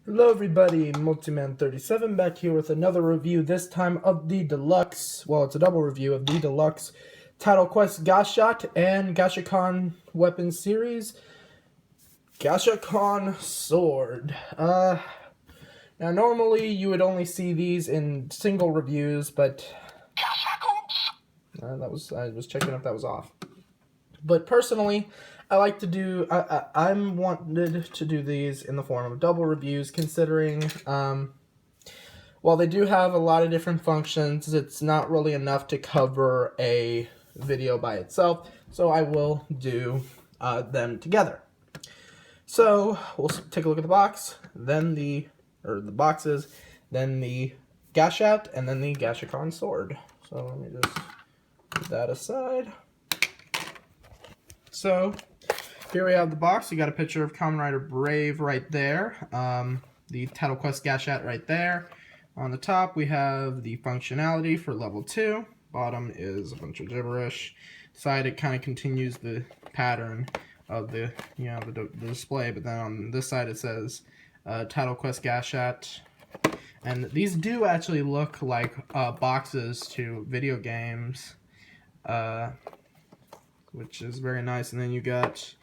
Hello everybody, Multiman37 back here with another review, this time of the deluxe, well it's a double review of the deluxe Title Quest Gashat and Gashacon weapon series, Gashacon Sword. Now normally you would only see these in single reviews, but I was checking if that was off. But personally, I like to do, I'm wanted to do these in the form of double reviews, considering, while they do have a lot of different functions, it's not really enough to cover a video by itself, so I will do them together. So, we'll take a look at the box, then the boxes, then the Gashat, and then the Gashacon Sword. So let me just put that aside. So, here we have the box. You got a picture of Kamen Rider Brave right there. The Title Quest Gashat right there. On the top, we have the functionality for level 2. Bottom is a bunch of gibberish. Side, it kind of continues the pattern of the the display, but then on this side it says Title Quest Gashat. And these do actually look like boxes to video games, which is very nice. And then you got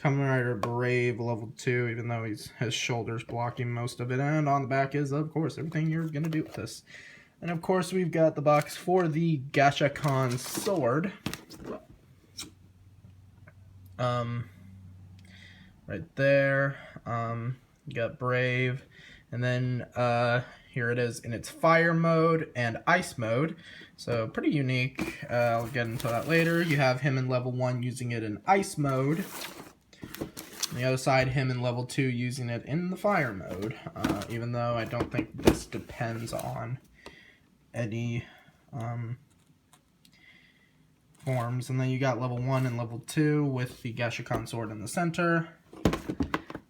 Kamen Rider Brave level 2, even though his shoulders blocking most of it. And on the back is, of course, everything you're going to do with this. And of course, we've got the box for the Gashacon Sword. Right there. You got Brave. And then here it is in its fire mode and ice mode. So pretty unique. I'll get into that later. You have him in level 1 using it in ice mode. On the other side, him in level 2 using it in the fire mode. Even though I don't think this depends on any forms. And then you got level 1 and level 2 with the Gashacon Sword in the center.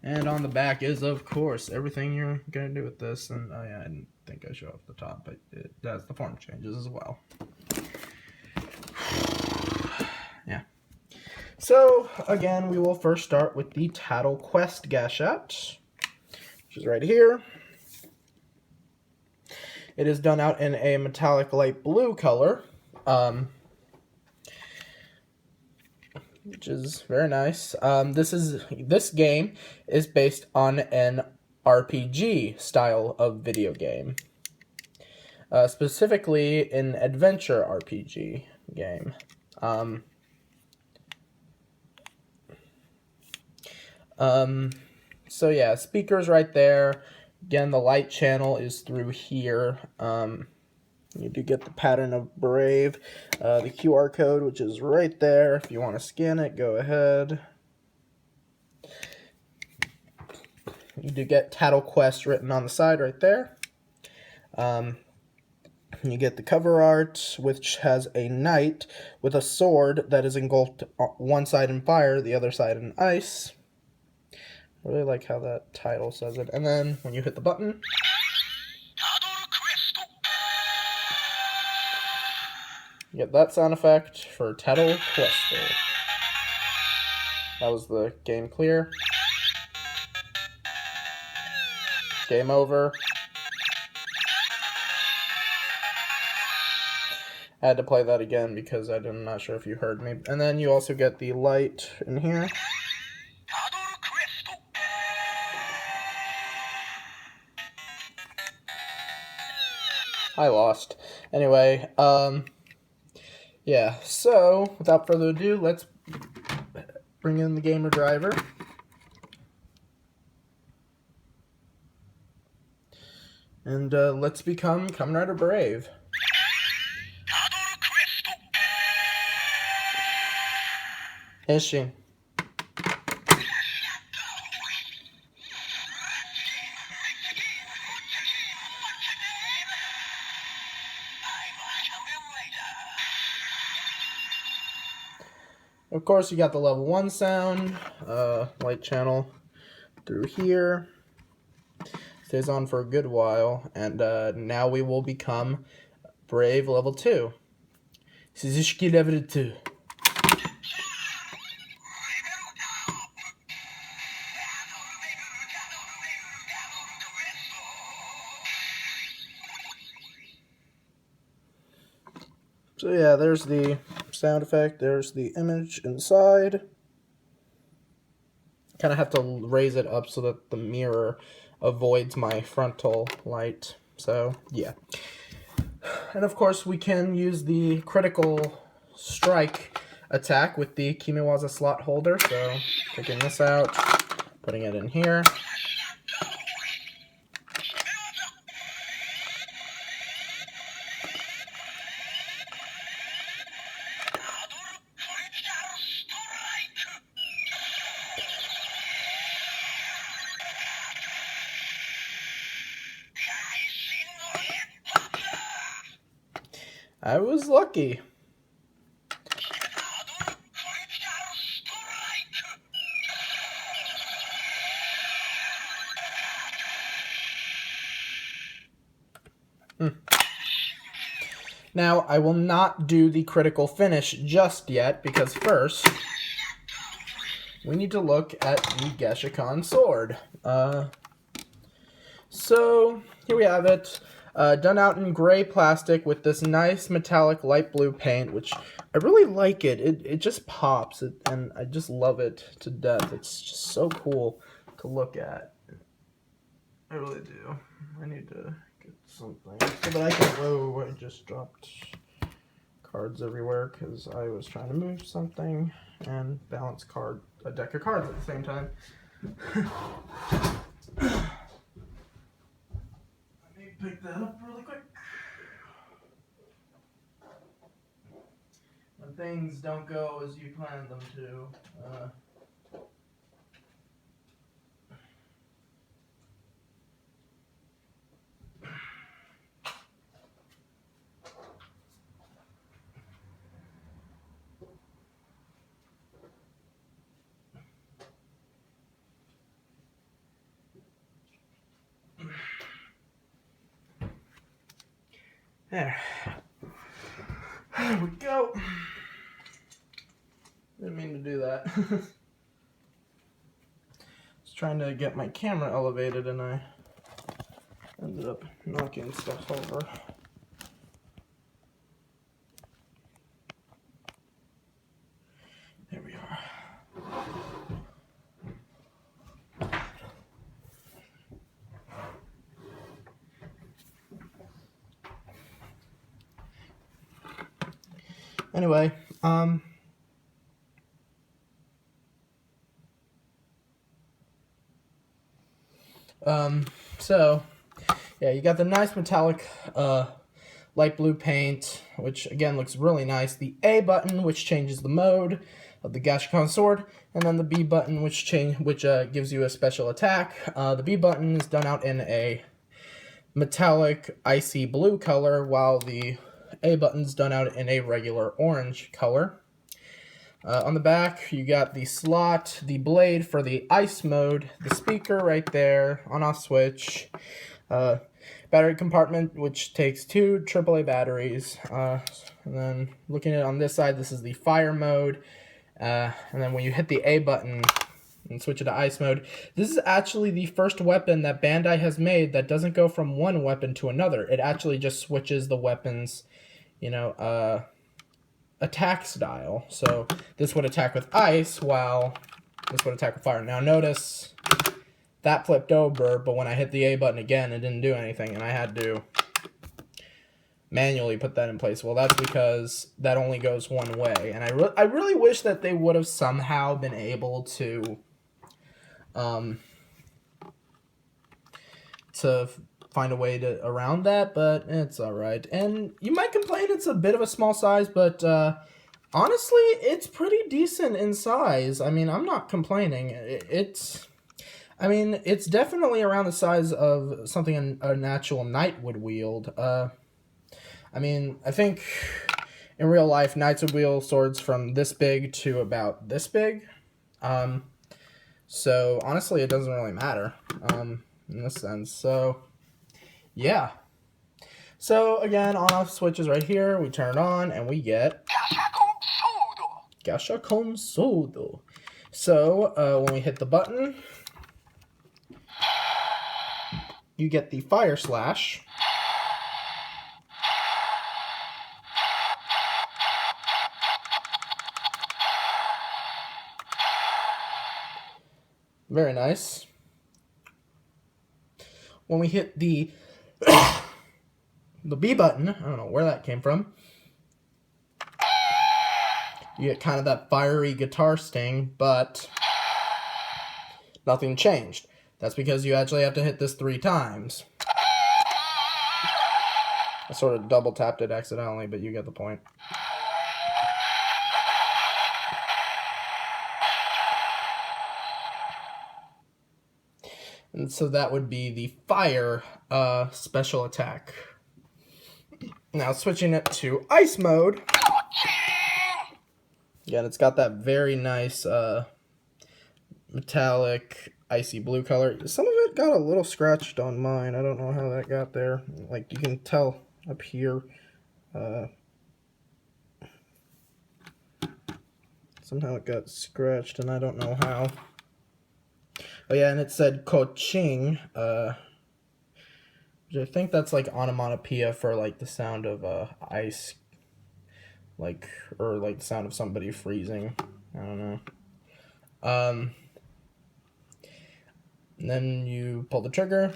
And on the back is, of course, everything you're going to do with this. And oh yeah, I didn't think I showed off the top, but it does the form changes as well. Yeah. So, again, we will first start with the Title Quest Gashat, which is right here. It is done out in a metallic light blue color, which is very nice. This game is based on an RPG style of video game, specifically an adventure RPG game. So yeah, speakers right there. Again, the light channel is through here. You do get the pattern of Brave. The QR code, which is right there. If you want to scan it, go ahead. You do get Title Quest written on the side right there. You get the cover art, which has a knight with a sword that is engulfed one side in fire, the other side in ice. I really like how that title says it. And then when you hit the button, you get that sound effect for Taddle Quest. That was the game clear. Game over. I had to play that again because I'm not sure if you heard me. And then you also get the light in here. I lost. Anyway, yeah, so without further ado, let's bring in the gamer driver. And let's become Kamen Rider Brave. Ishin. Of course, you got the level 1 sound, light channel through here. Stays on for a good while, and now we will become Brave level 2. Suzuki level 2. So yeah, there's the sound effect, there's the image inside. Kind of have to raise it up so that the mirror avoids my frontal light. So yeah. And of course we can use the critical strike attack with the Kimiwaza slot holder. So taking this out, putting it in here. I was lucky. Now, I will not do the critical finish just yet, because first, we need to look at the Gashacon sword. So, here we have it, done out in gray plastic with this nice metallic light blue paint, which I really like it. It just pops, and I just love it to death. It's just so cool to look at. I really do. I need to get something so that I can... Whoa, I just dropped cards everywhere because I was trying to move something and balance a deck of cards at the same time. Let me pick that up really quick. When things don't go as you planned them to. There we go. Didn't mean to do that. I was trying to get my camera elevated and I ended up knocking stuff over. There we are. Anyway, so yeah, you got the nice metallic light blue paint, which again looks really nice. The A button, which changes the mode of the Gashacon sword, and then the B button, which gives you a special attack. The B button is done out in a metallic icy blue color, while the A button's done out in a regular orange color. On the back, you got the slot, the blade for the ice mode, the speaker right there, on-off switch, battery compartment, which takes 2 AAA batteries. And then looking at it on this side, this is the fire mode. And then when you hit the A button and switch it to ice mode, this is actually the first weapon that Bandai has made that doesn't go from one weapon to another. It actually just switches the weapons, attack style. So this would attack with ice, while this would attack with fire. Now notice that flipped over, but when I hit the A button again, it didn't do anything, and I had to manually put that in place. Well, that's because that only goes one way, and I really wish that they would have somehow been able to find a way around that, but it's alright. And you might complain it's a bit of a small size, but honestly, it's pretty decent in size. I mean, I'm not complaining. It's definitely around the size of something an actual knight would wield. I think in real life, knights would wield swords from this big to about this big. So honestly, it doesn't really matter in this sense. So yeah. So again, on-off switches right here. We turn it on and we get Gashacon Sodo. So when we hit the button, you get the fire slash. Very nice. When we hit the the B button, I don't know where that came from, you get kind of that fiery guitar sting, but nothing changed. That's because you actually have to hit this 3 times. I sort of double tapped it accidentally, but you get the point. And so that would be the fire special attack. Now switching it to ice mode. Again, it's got that very nice metallic icy blue color. Some of it got a little scratched on mine. I don't know how that got there. Like you can tell up here. Somehow it got scratched and I don't know how. Oh yeah, and it said Koching, which I think that's like onomatopoeia for like the sound of ice, like, or like the sound of somebody freezing. I don't know. And then you pull the trigger.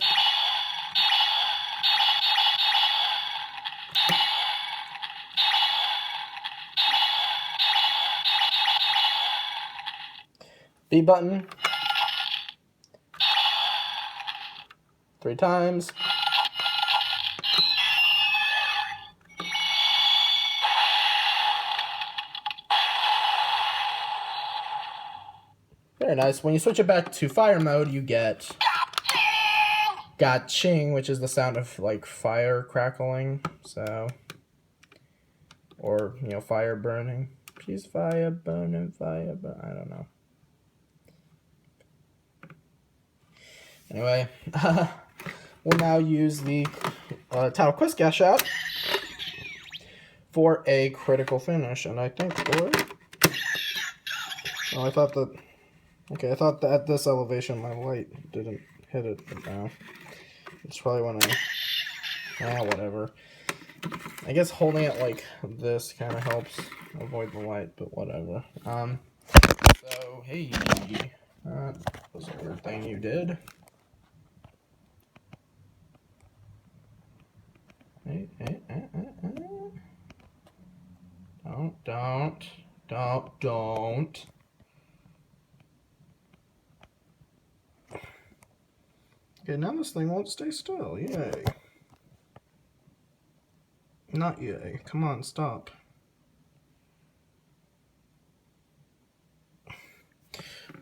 B button. 3 times. Very nice. When you switch it back to fire mode, you get Gaching, which is the sound of like fire crackling. So, or you know, fire burning. She's fire burning, fire burn. I don't know. Anyway, we'll now use the Taddle Quest Gashat for a critical finish, and I think for it. Oh, I thought that. Okay, I thought that at this elevation my light didn't hit it, but now it's probably when I. Whatever. I guess holding it like this kind of helps avoid the light, but whatever. So hey, that was a weird thing you did. Don't. Okay, now this thing won't stay still. Yay. Not yay. Come on, stop.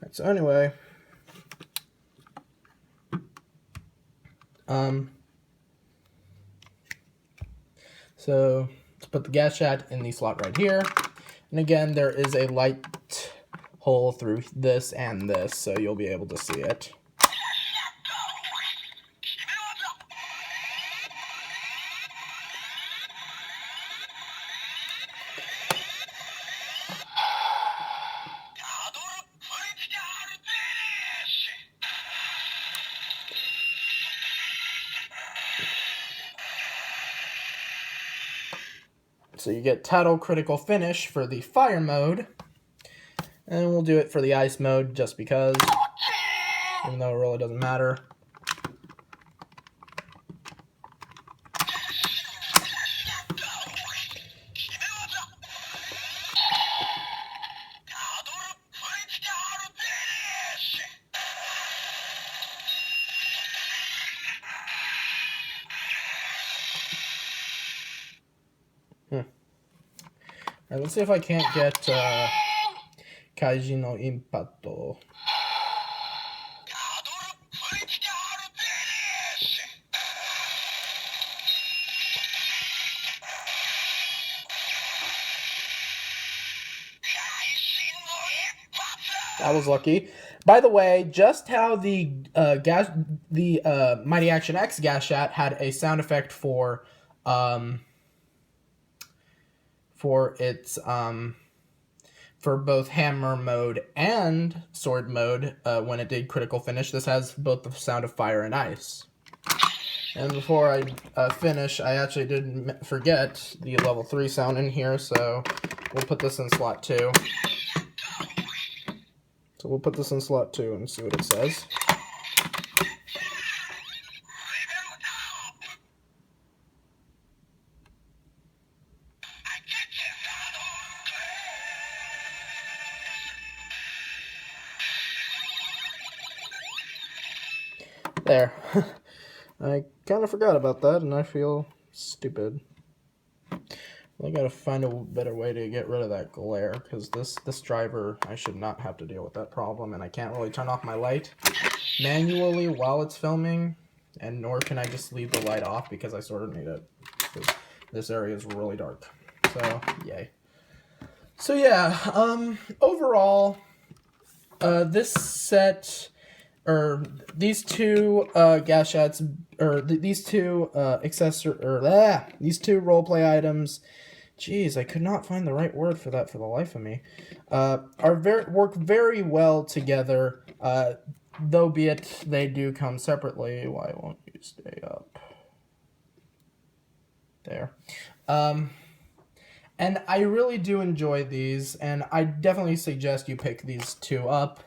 Right, so anyway. So let's put the Gashat in the slot right here. And again, there is a light hole through this and this, so you'll be able to see it. So you get Taddle Critical Finish for the fire mode. And we'll do it for the ice mode just because, even though it really doesn't matter. Alright, let's see if I can't get Kaiji no Impatto. That was lucky. By the way, just how the Mighty Action X Gashat had a sound effect for its for both hammer mode and sword mode when it did critical finish. This has both the sound of fire and ice. And before I finish, I actually did forget the level 3 sound in here, so we'll put this in slot 2. So we'll put this in slot 2 and see what it says. There. I kind of forgot about that, and I feel stupid. I gotta find a better way to get rid of that glare, because this driver, I should not have to deal with that problem, and I can't really turn off my light manually while it's filming, and nor can I just leave the light off because I sort of need it, because this area is really dark. So, yay. So yeah, overall, this set, or these two gashats, or these two these two roleplay items, jeez, I could not find the right word for that for the life of me, work very well together, though be it they do come separately. Why won't you stay up? There. And I really do enjoy these, and I definitely suggest you pick these two up.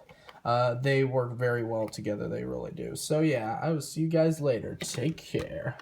They work very well together, they really do. So yeah, I will see you guys later. Take care.